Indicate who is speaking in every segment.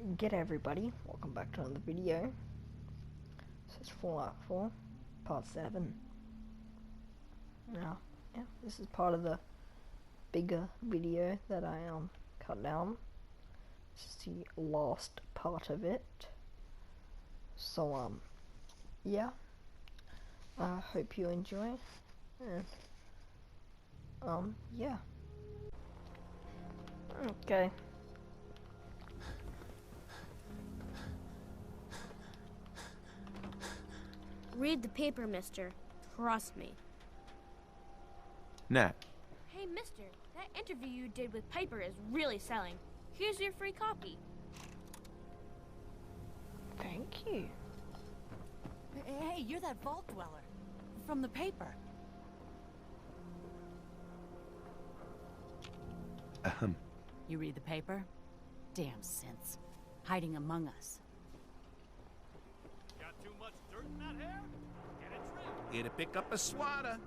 Speaker 1: G'day everybody, welcome back to another video. This is Fallout 4, part 7. Now, yeah, this is part of the bigger video that I cut down. This is the last part of it. So, yeah. I hope you enjoy. And, yeah. Okay.
Speaker 2: Read the paper, mister. Trust me.
Speaker 3: Nat.
Speaker 2: Hey, mister, that interview you did with Piper is really selling. Here's your free copy.
Speaker 1: Thank you.
Speaker 4: Hey, you're that vault dweller from the paper. You read the paper? Damn synths. Hiding among us.
Speaker 5: Got too much dirt in that hair? Get it trimmed.
Speaker 3: Here to pick up a swatter.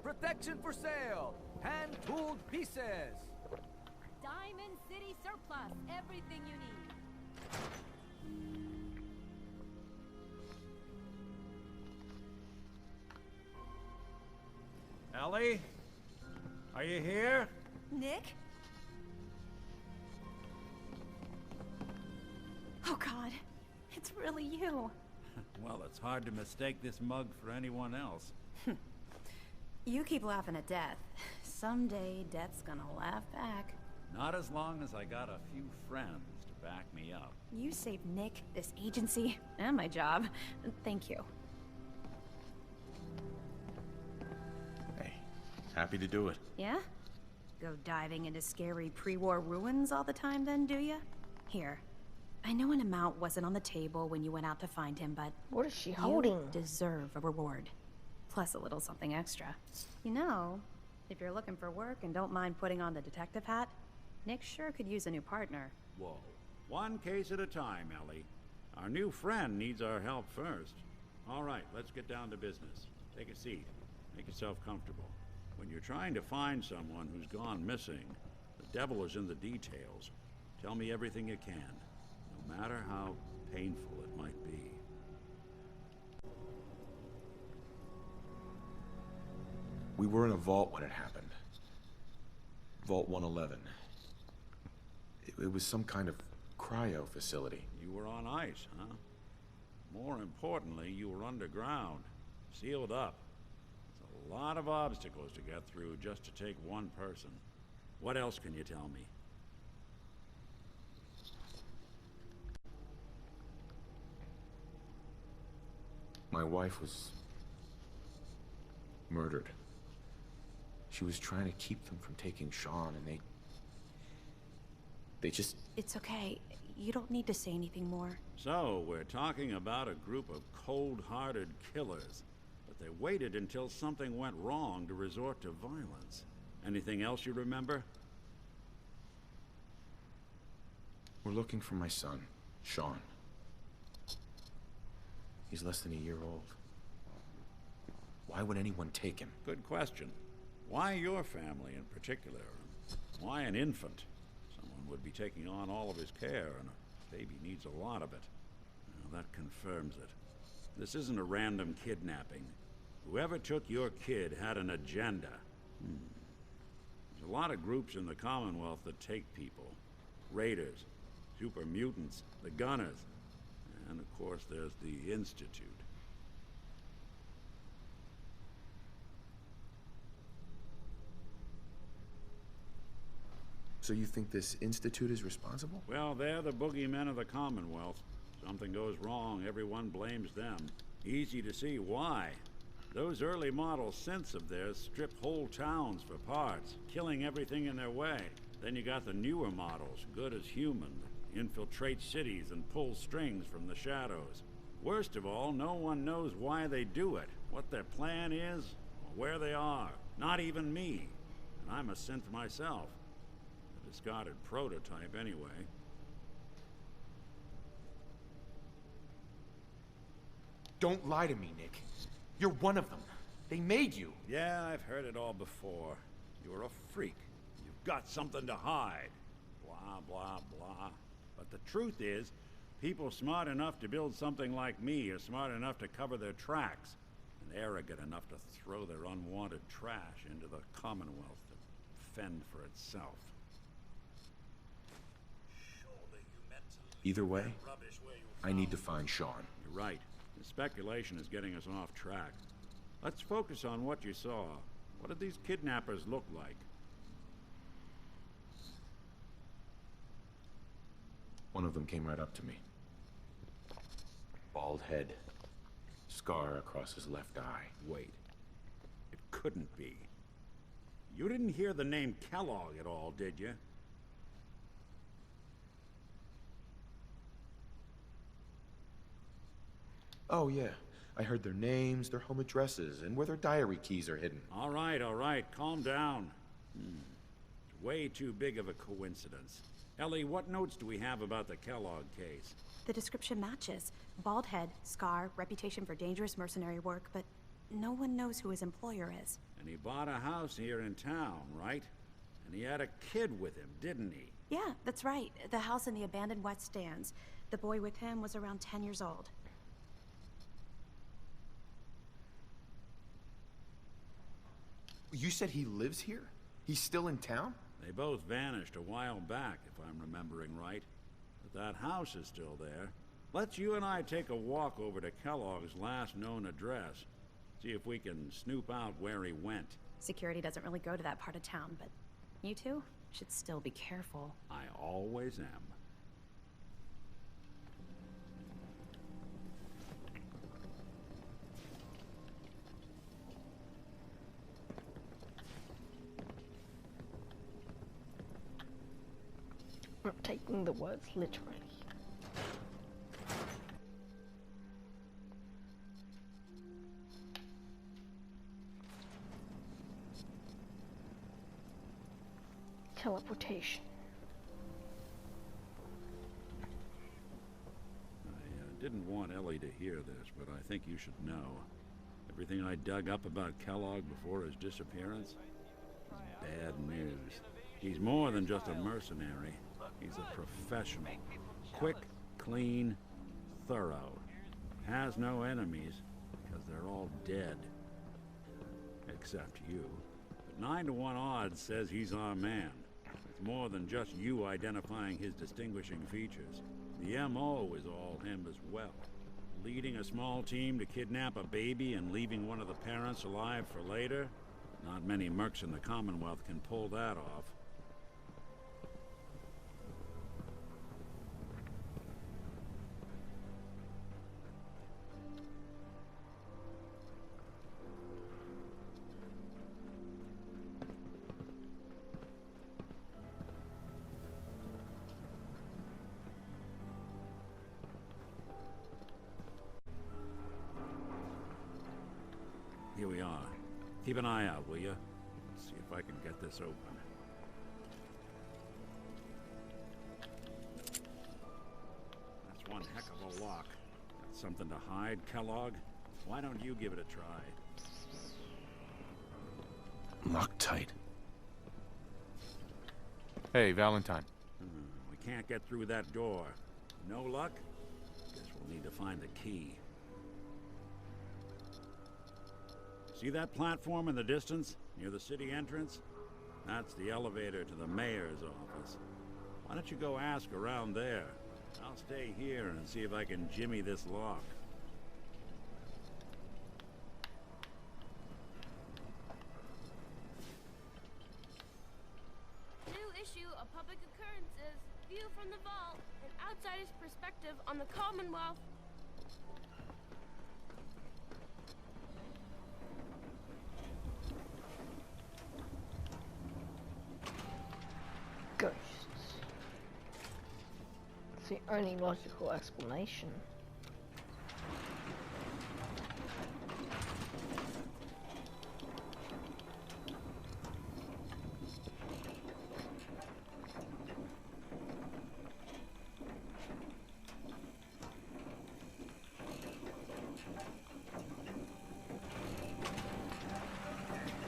Speaker 6: Protection for sale. Hand-tooled pieces.
Speaker 4: Diamond City Surplus. Everything you need.
Speaker 5: Ellie? Are you here?
Speaker 4: Nick? Oh God, it's really you.
Speaker 5: Well, it's hard to mistake this mug for anyone else.
Speaker 4: You keep laughing at death. Someday, death's gonna laugh back.
Speaker 5: Not as long as I got a few friends to back me up.
Speaker 4: You saved Nick, this agency, and my job. Thank you.
Speaker 3: Hey, happy to do it.
Speaker 4: Yeah? Go diving into scary pre-war ruins all the time then, do ya? Here. I know an amount wasn't on the table when you went out to find him, but
Speaker 1: What is she holding?
Speaker 4: you deserve a reward. Plus a little something extra. You know, if you're looking for work and don't mind putting on the detective hat, Nick sure could use a new partner.
Speaker 5: Whoa. One case at a time, Ellie. Our new friend needs our help first. All right, let's get down to business. Take a seat. Make yourself comfortable. When you're trying to find someone who's gone missing, the devil is in the details. Tell me everything you can, no matter how painful it might be.
Speaker 3: We were in a vault when it happened. Vault 111. It was some kind of cryo facility.
Speaker 5: You were on ice, huh? More importantly, you were underground, sealed up. It's a lot of obstacles to get through just to take one person. What else can you tell me?
Speaker 3: My wife was murdered. She was trying to keep them from taking Sean, and they just...
Speaker 4: It's okay. You don't need to say anything more.
Speaker 5: So, we're talking about a group of cold-hearted killers, but they waited until something went wrong to resort to violence. Anything else you remember?
Speaker 3: We're looking for my son, Sean. He's less than a year old. Why would anyone take him?
Speaker 5: Good question. Why your family in particular? Why an infant? Someone would be taking on all of his care, and a baby needs a lot of it. Now, that confirms it. This isn't a random kidnapping. Whoever took your kid had an agenda. There's a lot of groups in the Commonwealth that take people. Raiders, super mutants, the Gunners, and of course there's the Institute.
Speaker 3: So you think this institute is responsible?
Speaker 5: Well, they're the boogeymen of the Commonwealth. Something goes wrong, everyone blames them. Easy to see why. Those early model synths of theirs strip whole towns for parts, killing everything in their way. Then you got the newer models, good as human, that infiltrate cities and pull strings from the shadows. Worst of all, no one knows why they do it, what their plan is, or where they are. Not even me. And I'm a synth myself. A discarded prototype, anyway.
Speaker 3: Don't lie to me, Nick. You're one of them. They made you.
Speaker 5: Yeah, I've heard it all before. You were a freak. You got something to hide. Blah, blah, blah. But the truth is, people smart enough to build something like me are smart enough to cover their tracks, and arrogant enough to throw their unwanted trash into the Commonwealth to fend for itself.
Speaker 3: Either way, I need to find Sean.
Speaker 5: You're right. The speculation is getting us off track. Let's focus on what you saw. What did these kidnappers look like?
Speaker 3: One of them came right up to me. Bald head. Scar across his left eye.
Speaker 5: Wait. It couldn't be. You didn't hear the name Kellogg at all, did you?
Speaker 3: Oh, yeah. I heard their names, their home addresses, and where their diary keys are hidden.
Speaker 5: All right. Calm down. It's way too big of a coincidence. Ellie, what notes do we have about the Kellogg case?
Speaker 4: The description matches. Bald head, scar, reputation for dangerous mercenary work, but no one knows who his employer is.
Speaker 5: And he bought a house here in town, right? And he had a kid with him, didn't he?
Speaker 4: Yeah, that's right. The house in the abandoned West Stands. The boy with him was around 10 years old.
Speaker 3: You said he lives here? He's still in town?
Speaker 5: They both vanished a while back, if I'm remembering right. But that house is still there. Let's you and I take a walk over to Kellogg's last known address. See if we can snoop out where he went.
Speaker 4: Security doesn't really go to that part of town, but you two should still be careful.
Speaker 5: I always am.
Speaker 1: Not taking the words literally. Teleportation.
Speaker 5: I didn't want Ellie to hear this, but I think you should know. Everything I dug up about Kellogg before his disappearance is bad news. He's more than just a mercenary. He's a professional. Quick, clean, thorough. Has no enemies, because they're all dead. Except you. But 9 to 1 odds says he's our man. It's more than just you identifying his distinguishing features. The MO is all him as well. Leading a small team to kidnap a baby and leaving one of the parents alive for later? Not many mercs in the Commonwealth can pull that off. Here we are. Keep an eye out, will you? See if I can get this open. That's one heck of a lock. Got something to hide, Kellogg? Why don't you give it a try?
Speaker 3: Locked tight. Hey, Valentine.
Speaker 5: We can't get through that door. No luck? Guess we'll need to find the key. See that platform in the distance, near the city entrance? That's the elevator to the mayor's office. Why don't you go ask around there? I'll stay here and see if I can jimmy this lock.
Speaker 2: New issue of Public Occurrences. View from the vault. An outsider's perspective on the Commonwealth.
Speaker 1: Ghosts. It's the only logical explanation.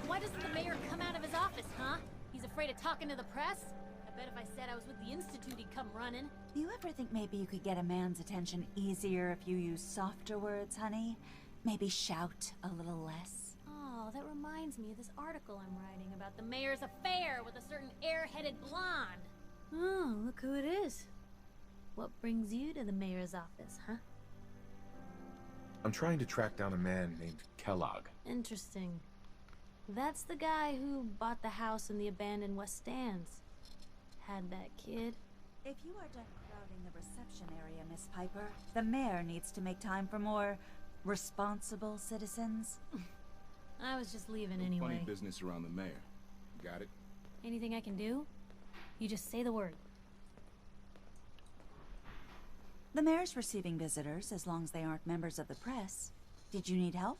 Speaker 7: Why doesn't the mayor come out of his office, huh? He's afraid of talking to the press? I bet if I said I was with the Institute, he'd come running.
Speaker 8: Do you ever think maybe you could get a man's attention easier if you use softer words, honey? Maybe shout a little less?
Speaker 7: Oh, that reminds me of this article I'm writing about the mayor's affair with a certain airheaded blonde. Oh, look who it is. What brings you to the mayor's office, huh?
Speaker 3: I'm trying to track down a man named Kellogg.
Speaker 7: Interesting. That's the guy who bought the house in the abandoned West Stands. Had that kid.
Speaker 8: If you are done crowding the reception area, Miss Piper, the mayor needs to make time for more responsible citizens.
Speaker 7: I was just leaving anyway.
Speaker 9: Funny business around the mayor. Got it?
Speaker 7: Anything I can do? You just say the word.
Speaker 8: The mayor's receiving visitors as long as they aren't members of the press. Did you need help?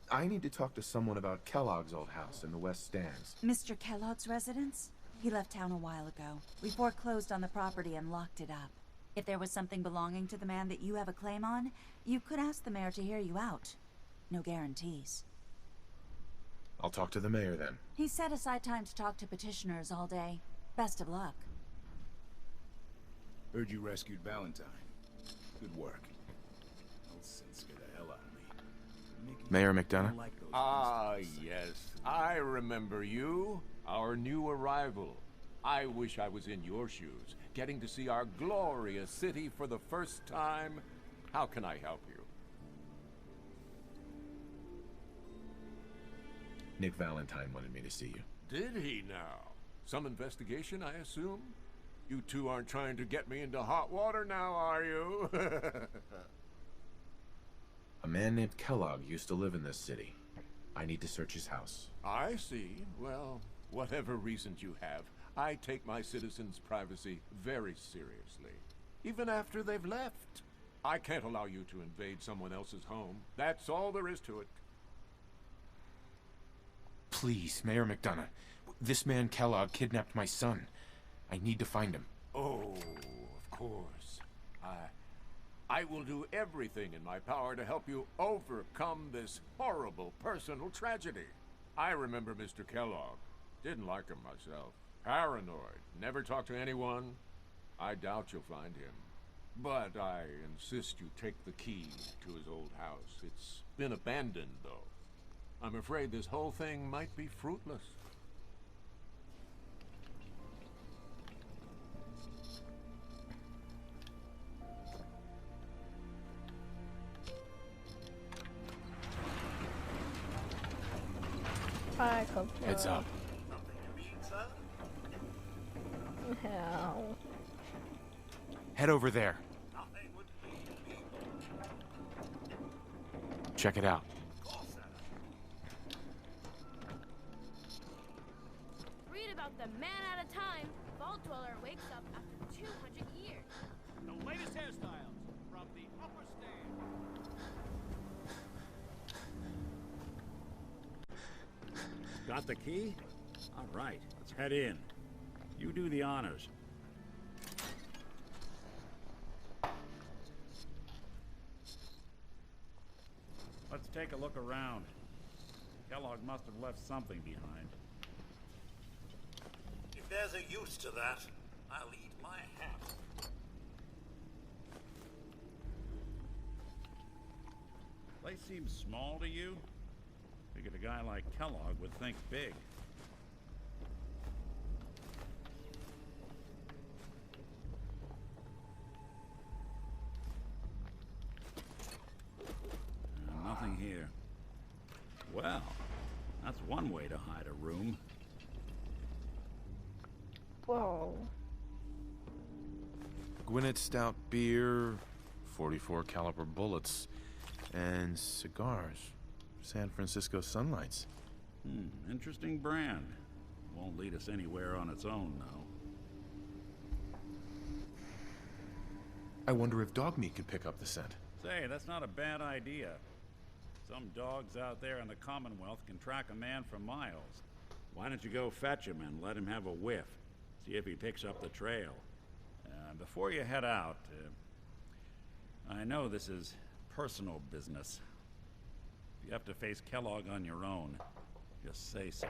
Speaker 3: I need to talk to someone about Kellogg's old house in the West Stands.
Speaker 8: Mr. Kellogg's residence? He left town a while ago. We foreclosed on the property and locked it up. If there was something belonging to the man that you have a claim on, you could ask the mayor to hear you out. No guarantees.
Speaker 3: I'll talk to the mayor then.
Speaker 8: He set aside time to talk to petitioners all day. Best of luck.
Speaker 9: Heard you rescued Valentine. Good work. Those sins scare the hell out of me.
Speaker 3: Mayor McDonough?
Speaker 10: Yes. I remember you. Our new arrival. I wish I was in your shoes, getting to see our glorious city for the first time. How can I help you?
Speaker 3: Nick Valentine wanted me to see you.
Speaker 10: Did he now? Some investigation, I assume? You two aren't trying to get me into hot water now, are you?
Speaker 3: A man named Kellogg used to live in this city. I need to search his house.
Speaker 10: I see. Well, whatever reasons you have, I take my citizens' privacy very seriously. Even after they've left. I can't allow you to invade someone else's home. That's all there is to it.
Speaker 3: Please, Mayor McDonough. This man Kellogg kidnapped my son. I need to find him.
Speaker 10: Oh, of course. I will do everything in my power to help you overcome this horrible personal tragedy. I remember Mr. Kellogg. Didn't like him myself. Paranoid. Never talked to anyone. I doubt you'll find him. But I insist you take the key to his old house. It's been abandoned, though. I'm afraid this whole thing might be fruitless.
Speaker 3: Heads up.
Speaker 1: Hell.
Speaker 3: Head over there. Check it out.
Speaker 2: Read about the man at a time. Vault Dweller wakes up after 200 years.
Speaker 11: The latest hairstyles from the upper stand.
Speaker 5: Got the key? All right, let's head in. You do the honors. Let's take a look around. Kellogg must have left something behind.
Speaker 11: If there's a use to that, I'll eat my hat.
Speaker 5: Place seems small to you? Figured a guy like Kellogg would think big. Nothing here. Well, that's one way to hide a room.
Speaker 1: Whoa.
Speaker 3: Gwinnett Stout beer, 44 caliber bullets, and cigars. San Francisco Sunlights.
Speaker 5: Interesting brand. Won't lead us anywhere on its own, though.
Speaker 3: I wonder if dog meat could pick up the scent.
Speaker 5: Say, that's not a bad idea. Some dogs out there in the Commonwealth can track a man for miles. Why don't you go fetch him and let him have a whiff? See if he picks up the trail. Before you head out, I know this is personal business. If you have to face Kellogg on your own, just say so.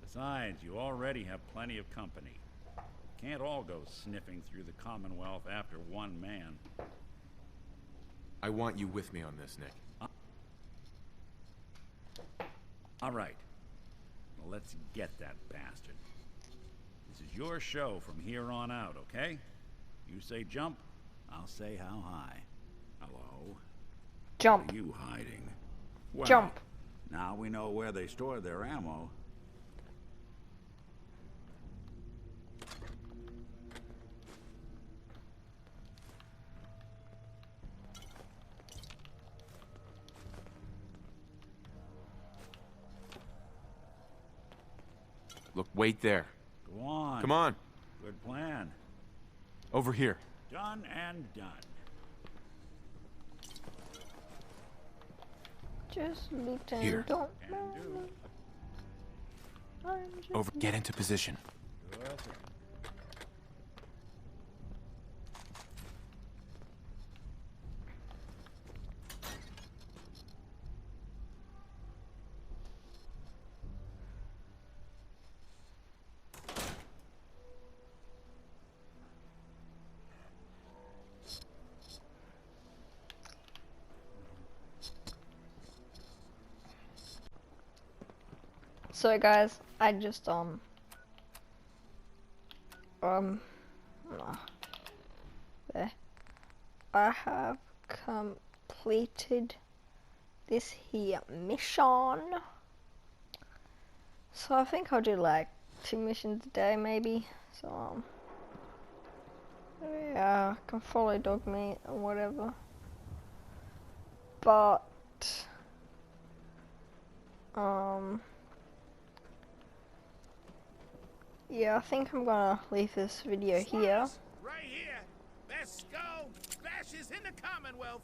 Speaker 5: Besides, you already have plenty of company. Can't all go sniffing through the Commonwealth after one man.
Speaker 3: I want you with me on this, Nick.
Speaker 5: All right. Well, let's get that bastard. This is your show from here on out, okay? You say jump, I'll say how high. Hello?
Speaker 1: Jump.
Speaker 5: Are you hiding? Well,
Speaker 1: Jump.
Speaker 5: now we know where they store their ammo.
Speaker 3: Look, wait there.
Speaker 5: Go on.
Speaker 3: Come on.
Speaker 5: Good plan.
Speaker 3: Over here.
Speaker 5: Done and done.
Speaker 1: Just loot and
Speaker 3: Here.
Speaker 1: don't
Speaker 5: And do.
Speaker 1: I'm just
Speaker 3: Over. Get into position.
Speaker 5: Good.
Speaker 1: So guys, I just there. I have completed this here mission. So I think I'll do like 2 missions a day maybe. So yeah, I can follow dog meat or whatever. But yeah, I think I'm gonna leave this video here.
Speaker 11: Right here. Best skull bashes in the Commonwealth.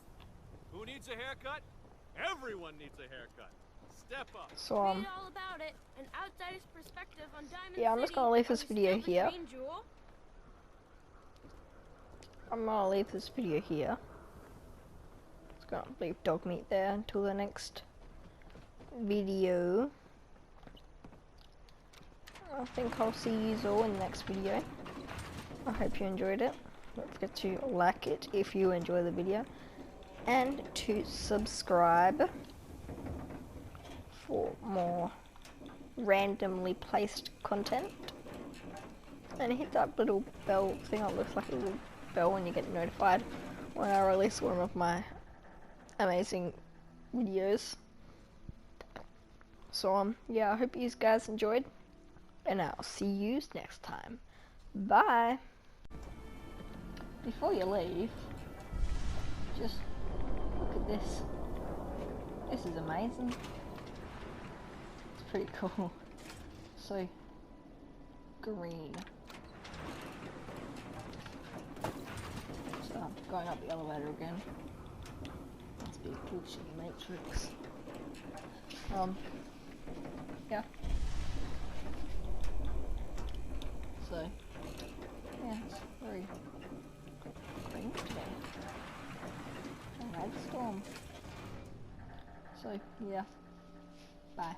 Speaker 6: Who needs a haircut? Everyone needs a haircut. Step up.
Speaker 1: So
Speaker 2: Read all about it, an outsider's perspective on Diamond
Speaker 1: yeah, I'm just
Speaker 2: City,
Speaker 1: gonna leave this
Speaker 2: on the
Speaker 1: video
Speaker 2: Silver
Speaker 1: here.
Speaker 2: Green Jewel.
Speaker 1: I'm gonna leave this video here. Just gonna leave dog meat there until the next video. I think I'll see you all in the next video. I hope you enjoyed it. Don't forget to like it if you enjoy the video, and to subscribe for more randomly placed content. And hit that little bell thing that looks like a little bell when you get notified when I release one of my amazing videos. So yeah, I hope you guys enjoyed, and I'll see you next time. Bye. Before you leave, just look at this. This is amazing. It's pretty cool. So green. So I'm going up the elevator again. Must be a glitchy matrix. Yeah. So yeah, it's very green today. And red storm. So yeah. Bye.